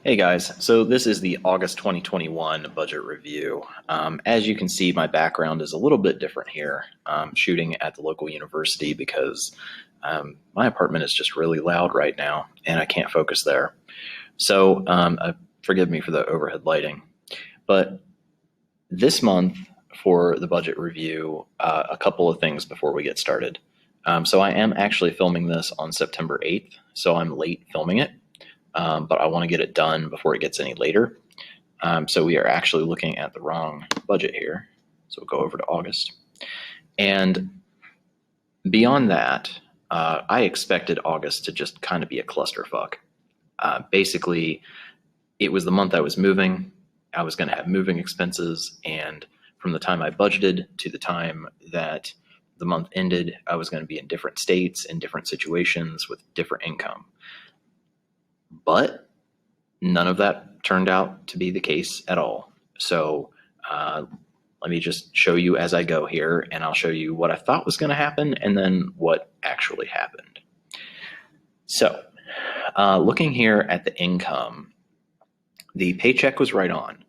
Hey guys, so this is the August 2021 budget review. As you can see, my background is a little bit different here. I'm shooting at the local university because my apartment is just really loud right now and I can't focus there. So forgive me for the overhead lighting. But this month for the budget review, a couple of things before we get started. So I am actually filming this on September 8th, so I'm late filming it. But I want to get it done before it gets any later. So we are actually looking at the wrong budget here. So we'll go over to August. And beyond that, I expected August to just kind of be a clusterfuck. Basically, it was the month I was moving. I was going to have moving expenses. And from the time I budgeted to the time that the month ended, I was going to be in different states, in different situations with different income. But none of that turned out to be the case at all. So let me just show you as I go here, and I'll show you what I thought was going to happen and then what actually happened. So looking here at the income, the paycheck was right on,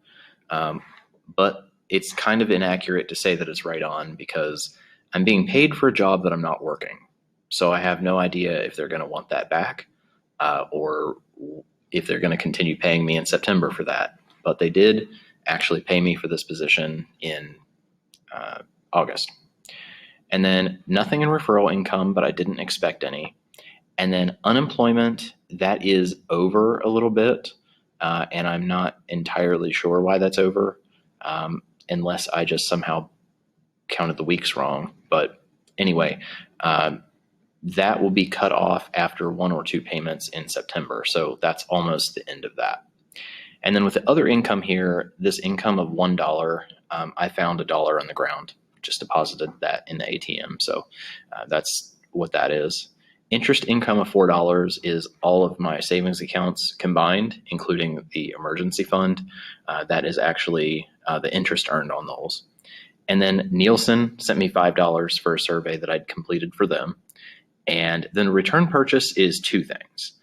but it's kind of inaccurate to say that it's right on because I'm being paid for a job that I'm not working. So I have no idea if they're going to want that back or if they're going to continue paying me in September for that. But they did actually pay me for this position in August. And then nothing in referral income, but I didn't expect any. And then unemployment, that is over a little bit. And I'm not entirely sure why that's over, unless I just somehow counted the weeks wrong. But anyway, that will be cut off after one or two payments in September. So that's almost the end of that. And then with the other income here, this income of $1, I found $1 on the ground, just deposited that in the ATM. So that's what that is. Interest income of $4 is all of my savings accounts combined, including the emergency fund. That is actually the interest earned on those. And then Nielsen sent me $5 for a survey that I'd completed for them. And then return purchase is two things.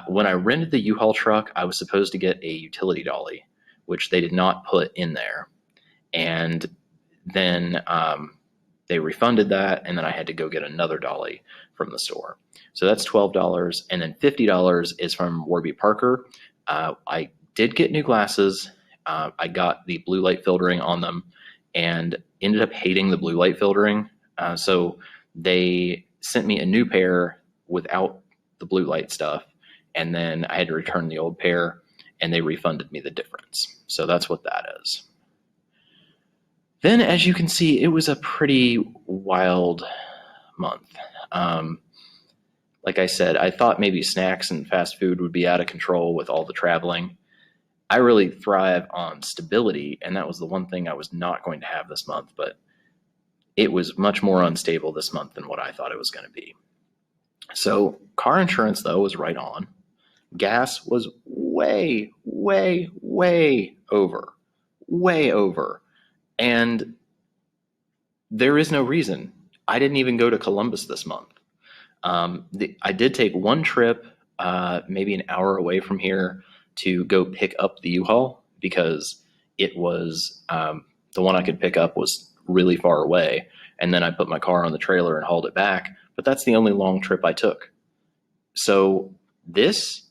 When I rented the U-Haul truck, I was supposed to get a utility dolly, which they did not put in there. And then they refunded that, and then I had to go get another dolly from the store. So that's $12, and then $50 is from Warby Parker. I did get new glasses. I got the blue light filtering on them and ended up hating the blue light filtering. So they sent me a new pair without the blue light stuff, and then I had to return the old pair, and they refunded me the difference. So that's what that is. Then, as you can see, it was a pretty wild month. Like I said, I thought maybe snacks and fast food would be out of control with all the traveling. I really thrive on stability, and that was the one thing I was not going to have this month, but it was much more unstable this month than what I thought it was going to be. So car insurance, though, was right on. Gas was way, way, way over. Way over. And there is no reason. I didn't even go to Columbus this month. I did take one trip, maybe an hour away from here, to go pick up the U-Haul because it was the one I could pick up was really far away. And then I put my car on the trailer and hauled it back. But that's the only long trip I took. So this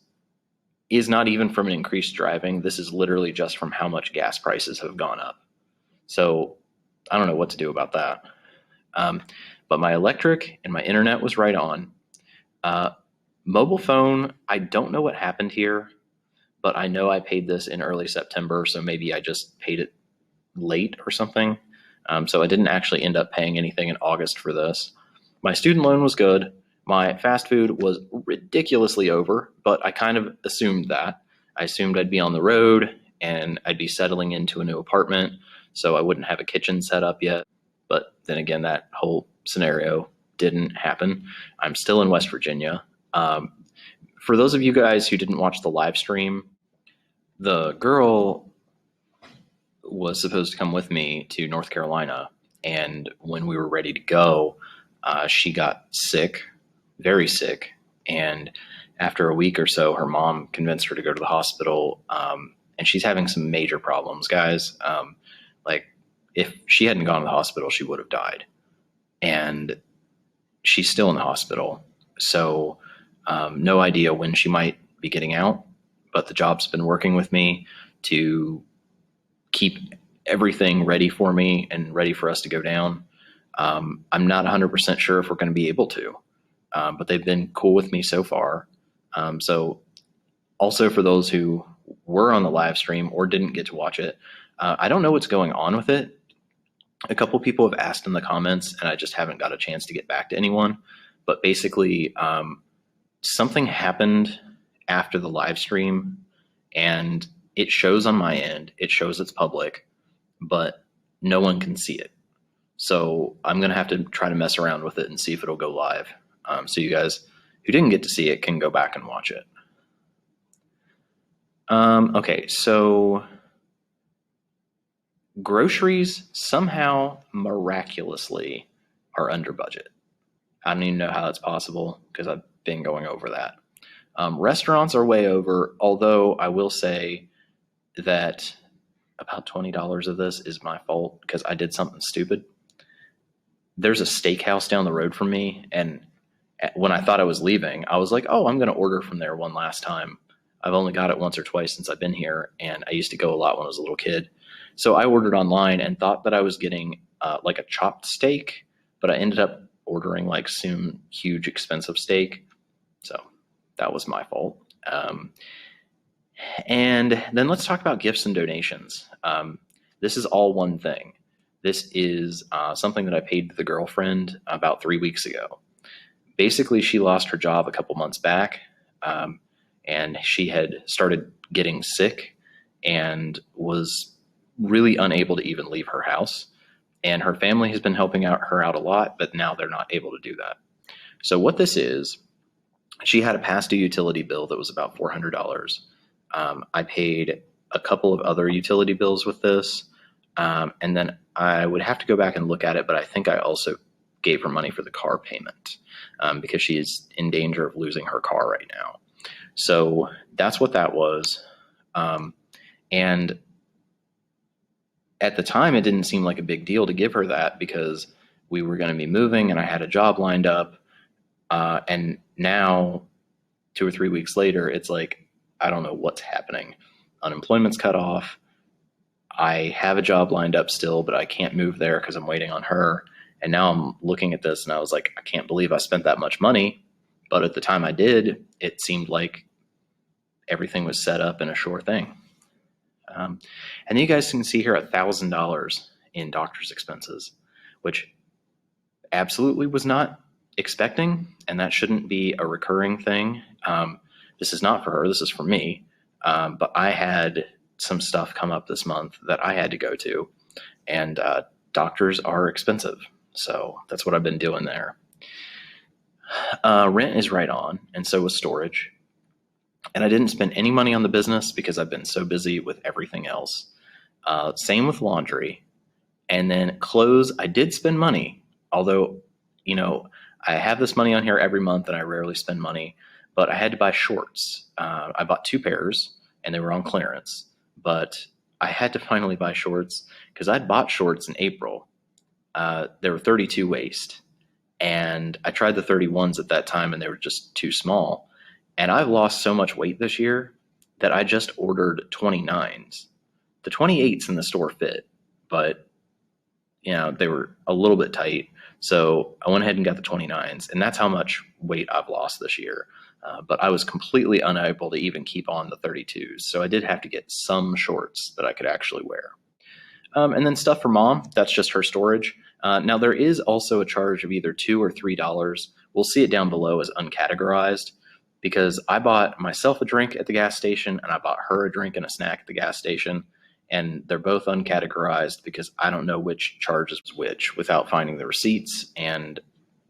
is not even from an increased driving. This is literally just from how much gas prices have gone up. So I don't know what to do about that. But my electric and my internet was right on. Mobile phone, I don't know what happened here, but I know I paid this in early September, so maybe I just paid it late or something. So I didn't actually end up paying anything in August for this. My student loan was good. My fast food was ridiculously over, but I kind of assumed that. I assumed I'd be on the road and I'd be settling into a new apartment, so I wouldn't have a kitchen set up yet. But then again, that whole scenario didn't happen. I'm still in West Virginia. For those of you guys who didn't watch the live stream, the girl was supposed to come with me to North Carolina, and when we were ready to go, she got sick, very sick, and after a week or so, her mom convinced her to go to the hospital. And she's having some major problems, guys. Like, if she hadn't gone to the hospital, she would have died. And she's still in the hospital. So no idea when she might be getting out, but the job's been working with me to keep everything ready for me and ready for us to go down. I'm not 100% sure if we're going to be able to, but they've been cool with me so far. So also for those who were on the live stream or didn't get to watch it, I don't know what's going on with it. A couple people have asked in the comments, and I just haven't got a chance to get back to anyone. But basically, something happened after the live stream, and it shows on my end. It shows it's public, but no one can see it. So I'm going to have to try to mess around with it and see if it'll go live. So you guys who didn't get to see it can go back and watch it. Okay, so groceries somehow miraculously are under budget. I don't even know how that's possible because I've been going over that. Restaurants are way over, although I will say that about $20 of this is my fault because I did something stupid. There's a steakhouse down the road from me, and when I thought I was leaving, I was like, oh, I'm going to order from there one last time. I've only got it once or twice since I've been here, and I used to go a lot when I was a little kid. So I ordered online and thought that I was getting like a chopped steak, but I ended up ordering like some huge expensive steak. So that was my fault. And then let's talk about gifts and donations. This is all one thing. This is something that I paid the girlfriend about 3 weeks ago. Basically, she lost her job a couple months back, and she had started getting sick and was really unable to even leave her house. And her family has been helping her out a lot, but now they're not able to do that. So what this is, she had a past due utility bill that was about $400. I paid a couple of other utility bills with this, and then I would have to go back and look at it, but I think I also gave her money for the car payment because she's in danger of losing her car right now. So that's what that was. And at the time, it didn't seem like a big deal to give her that because we were going to be moving and I had a job lined up. And now, 2 or 3 weeks later, it's like, I don't know what's happening. Unemployment's cut off. I have a job lined up still, but I can't move there because I'm waiting on her. And now I'm looking at this and I was like, I can't believe I spent that much money. But at the time I did, it seemed like everything was set up and a sure thing. And you guys can see here $1,000 in doctor's expenses, which absolutely was not expecting, and that shouldn't be a recurring thing. This is not for her, this is for me. But I had some stuff come up this month that I had to go to, and doctors are expensive. So that's what I've been doing there. Rent is right on, and so was storage. And I didn't spend any money on the business because I've been so busy with everything else. Same with laundry. And then clothes, I did spend money, although, you know, I have this money on here every month and I rarely spend money, but I had to buy shorts. I bought 2 pairs and they were on clearance, but I had to finally buy shorts because I'd bought shorts in April. They were 32 waist, and I tried the 31s at that time and they were just too small. And I've lost so much weight this year that I just ordered 29s. The 28s in the store fit, but you know, they were a little bit tight. So I went ahead and got the 29s, and that's how much weight I've lost this year. But I was completely unable to even keep on the 32s. So I did have to get some shorts that I could actually wear. And then stuff for mom, that's just her storage. Now there is also a charge of either $2 or $3. We'll see it down below as uncategorized, because I bought myself a drink at the gas station and I bought her a drink and a snack at the gas station. And they're both uncategorized because I don't know which charges which without finding the receipts. And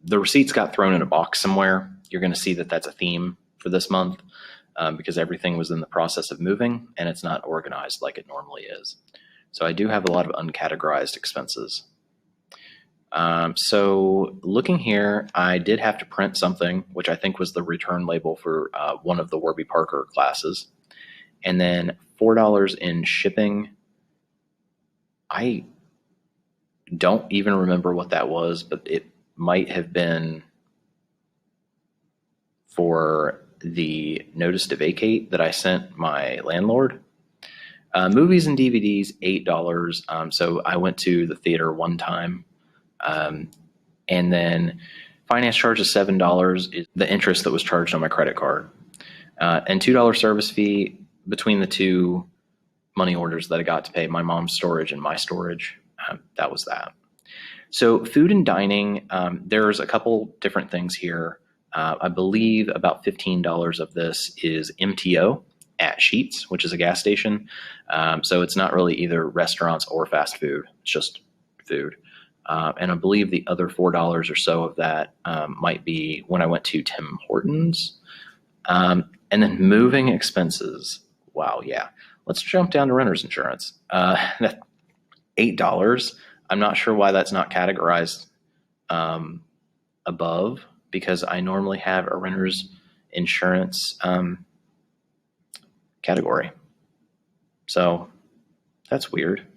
the receipts got thrown in a box somewhere. You're going to see that that's a theme for this month because everything was in the process of moving and it's not organized like it normally is. So I do have a lot of uncategorized expenses. So looking here, I did have to print something, which I think was the return label for one of the Warby Parker classes. And then $4 in shipping. I don't even remember what that was, but it might have been for the notice to vacate that I sent my landlord. Movies and DVDs, $8. So I went to the theater one time. And then finance charge is $7 is the interest that was charged on my credit card. And $2 service fee between the two money orders that I got to pay my mom's storage and my storage. That was that. So food and dining, there's a couple different things here. I believe about $15 of this is MTO at Sheetz, which is a gas station. So it's not really either restaurants or fast food. It's just food. And I believe the other $4 or so of that might be when I went to Tim Hortons. And then moving expenses. Wow, yeah. Let's jump down to renter's insurance. $8. I'm not sure why that's not categorized above, because I normally have a renter's insurance category. So that's weird.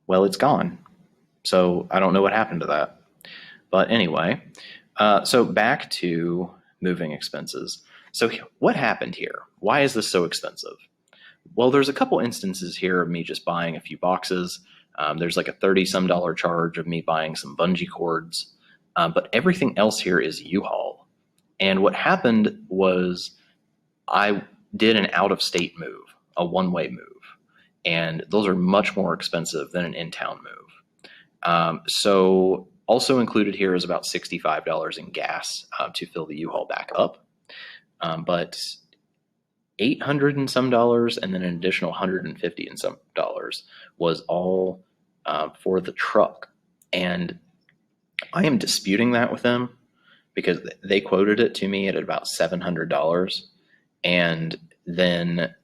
Well, it's gone. So I don't know what happened to that. But anyway, so back to moving expenses. So what happened here? Why is this so expensive? Well, there's a couple instances here of me just buying a few boxes. There's like a $30-some charge of me buying some bungee cords. But everything else here is U-Haul. And what happened was I did an out-of-state move, a one-way move. And those are much more expensive than an in-town move. So also included here is about $65 in gas to fill the U-Haul back up. But $800 and some and then an additional $150 and some was all for the truck. And I am disputing that with them because they quoted it to me at about $700. And then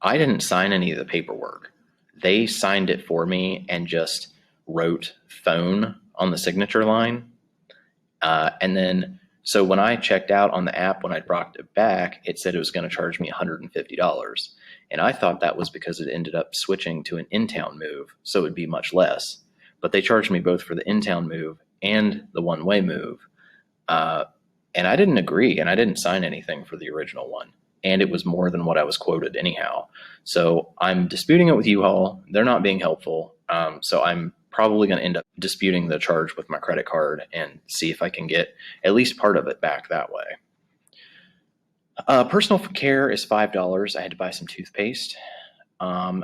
I didn't sign any of the paperwork. They signed it for me and just wrote phone on the signature line. And then, so when I checked out on the app, when I brought it back, it said it was going to charge me $150. And I thought that was because it ended up switching to an in-town move, so it would be much less. But they charged me both for the in-town move and the one-way move. And I didn't agree, and I didn't sign anything for the original one. And it was more than what I was quoted anyhow. So I'm disputing it with U-Haul. They're not being helpful. So I'm probably going to end up disputing the charge with my credit card and see if I can get at least part of it back that way. Personal care is $5. I had to buy some toothpaste.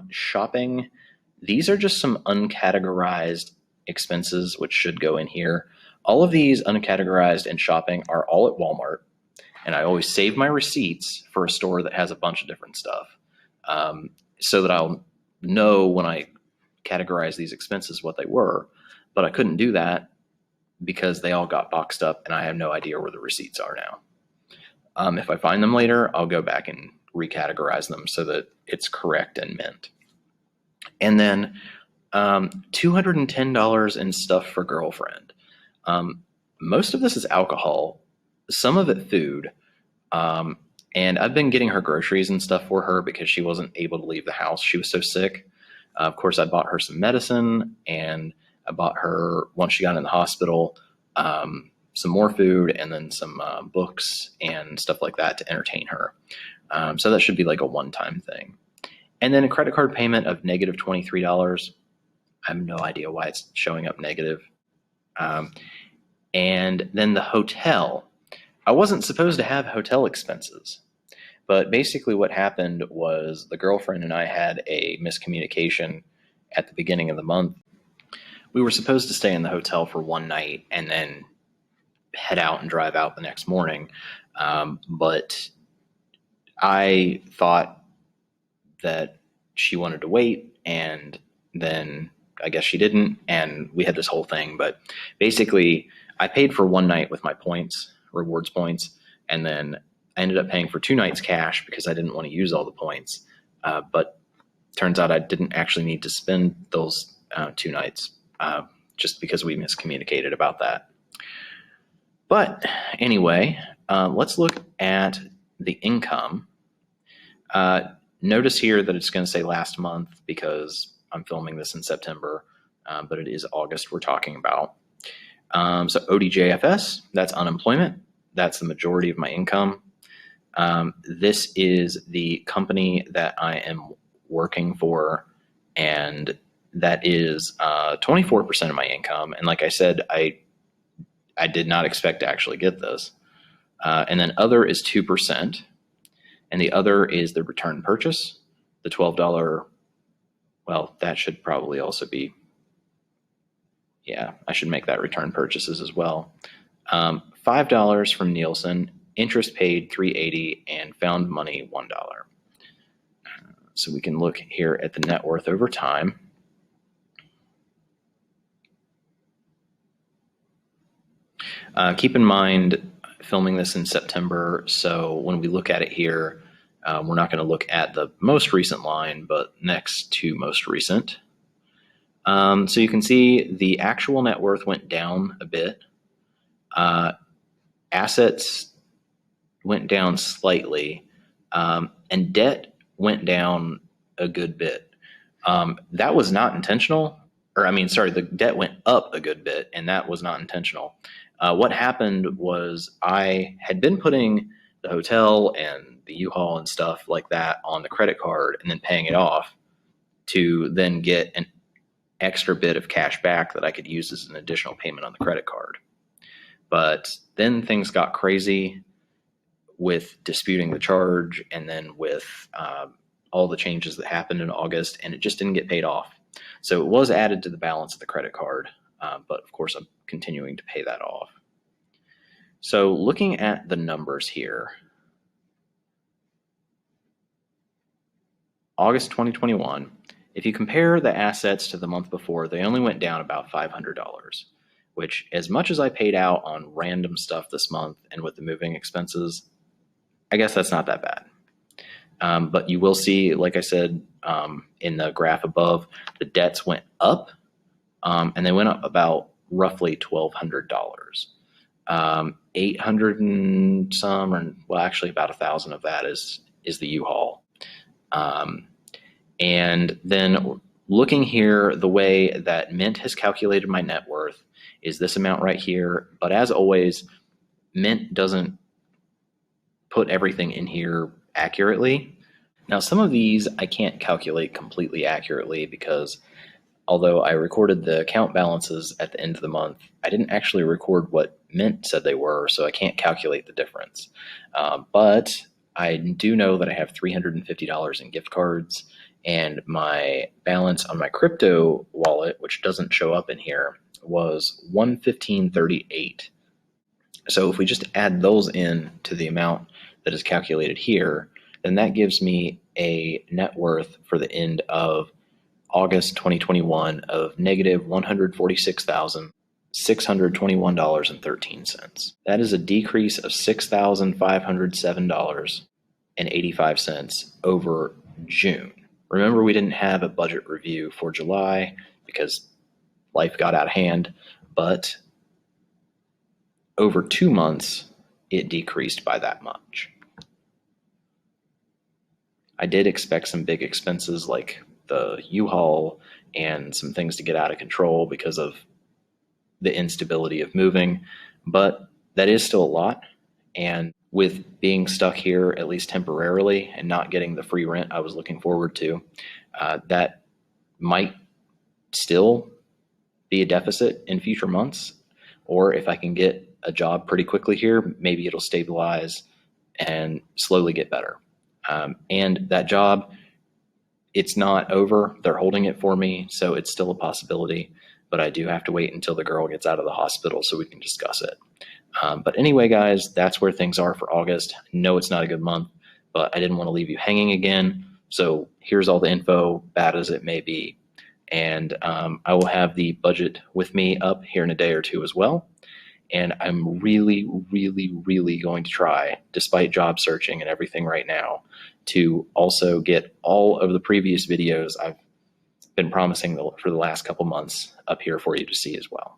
Shopping, these are just some uncategorized expenses which should go in here. All of these uncategorized and shopping are all at Walmart. And I always save my receipts for a store that has a bunch of different stuff, so that I'll know when I categorize these expenses what they were. But I couldn't do that because they all got boxed up and I have no idea where the receipts are now. If I find them later, I'll go back and recategorize them so that it's correct and mint. And then $210 in stuff for girlfriend. Most of this is alcohol. Some of it food, and I've been getting her groceries and stuff for her because she wasn't able to leave the house. She was so sick. Of course, I bought her some medicine, and I bought her, once she got in the hospital, some more food and then some books and stuff like that to entertain her. So that should be like a one-time thing. And then a credit card payment of negative $23. I have no idea why it's showing up negative. And then the hotel. I wasn't supposed to have hotel expenses, but basically what happened was the girlfriend and I had a miscommunication at the beginning of the month. We were supposed to stay in the hotel for one night and then head out and drive out the next morning. But I thought that she wanted to wait, and then I guess she didn't, and we had this whole thing. But basically, I paid for one night with my points, rewards points, and then I ended up paying for 2 nights cash because I didn't want to use all the points. But turns out I didn't actually need to spend those 2 nights, just because we miscommunicated about that. But anyway, let's look at the income. Notice here that it's going to say last month because I'm filming this in September, but it is August we're talking about. So ODJFS, that's unemployment. That's the majority of my income. This is the company that I am working for, and that is 24% of my income. And like I said, I did not expect to actually get this. And then other is 2%. And the other is the return purchase, the $12. Well, that should probably also be, yeah, I should make that return purchases as well. $5 from Nielsen, interest paid $3.80, and found money $1. So we can look here at the net worth over time. Keep in mind, filming this in September, so when we look at it here, we're not going to look at the most recent line, but next to most recent. So you can see the actual net worth went down a bit. Assets went down slightly, and debt went down a good bit. That was not intentional, or I mean, sorry, the debt went up a good bit, and that was not intentional. What happened was I had been putting the hotel and the U-Haul and stuff like that on the credit card and then paying it off to then get an extra bit of cash back that I could use as an additional payment on the credit card. But then things got crazy with disputing the charge and then with all the changes that happened in August, and it just didn't get paid off. So it was added to the balance of the credit card, but of course I'm continuing to pay that off. So looking at the numbers here, August 2021, if you compare the assets to the month before, they only went down about $500, which, as much as I paid out on random stuff this month and with the moving expenses, I guess that's not that bad. But you will see, like I said, in the graph above, the debts went up, and they went up about roughly $1,200. 800 and some, or well, actually about 1,000 of that is the U-Haul. And then looking here, the way that Mint has calculated my net worth is this amount right here. But as always, Mint doesn't put everything in here accurately. Now, some of these I can't calculate completely accurately because although I recorded the account balances at the end of the month, I didn't actually record what Mint said they were, so I can't calculate the difference. But I do know that I have $350 in gift cards, and my balance on my crypto wallet, which doesn't show up in here, was $115.38. So if we just add those in to the amount that is calculated here, then that gives me a net worth for the end of August 2021 of negative $146,621.13. That is a decrease of $6,507.85 over June. Remember, we didn't have a budget review for July because life got out of hand, but over 2 months, it decreased by that much. I did expect some big expenses like the U-Haul and some things to get out of control because of the instability of moving, but that is still a lot. And with being stuck here, at least temporarily, and not getting the free rent I was looking forward to, that might still be a deficit in future months. Or if I can get a job pretty quickly here, maybe it'll stabilize and slowly get better. And that job, it's not over. They're holding it for me, so it's still a possibility. But I do have to wait until the girl gets out of the hospital so we can discuss it. But anyway, guys, that's where things are for August. No, it's not a good month, but I didn't want to leave you hanging again. So here's all the info, bad as it may be. And I will have the budget with me up here in a day or two as well. And I'm really, really, really going to try, despite job searching and everything right now, to also get all of the previous videos I've been promising for the last couple months up here for you to see as well.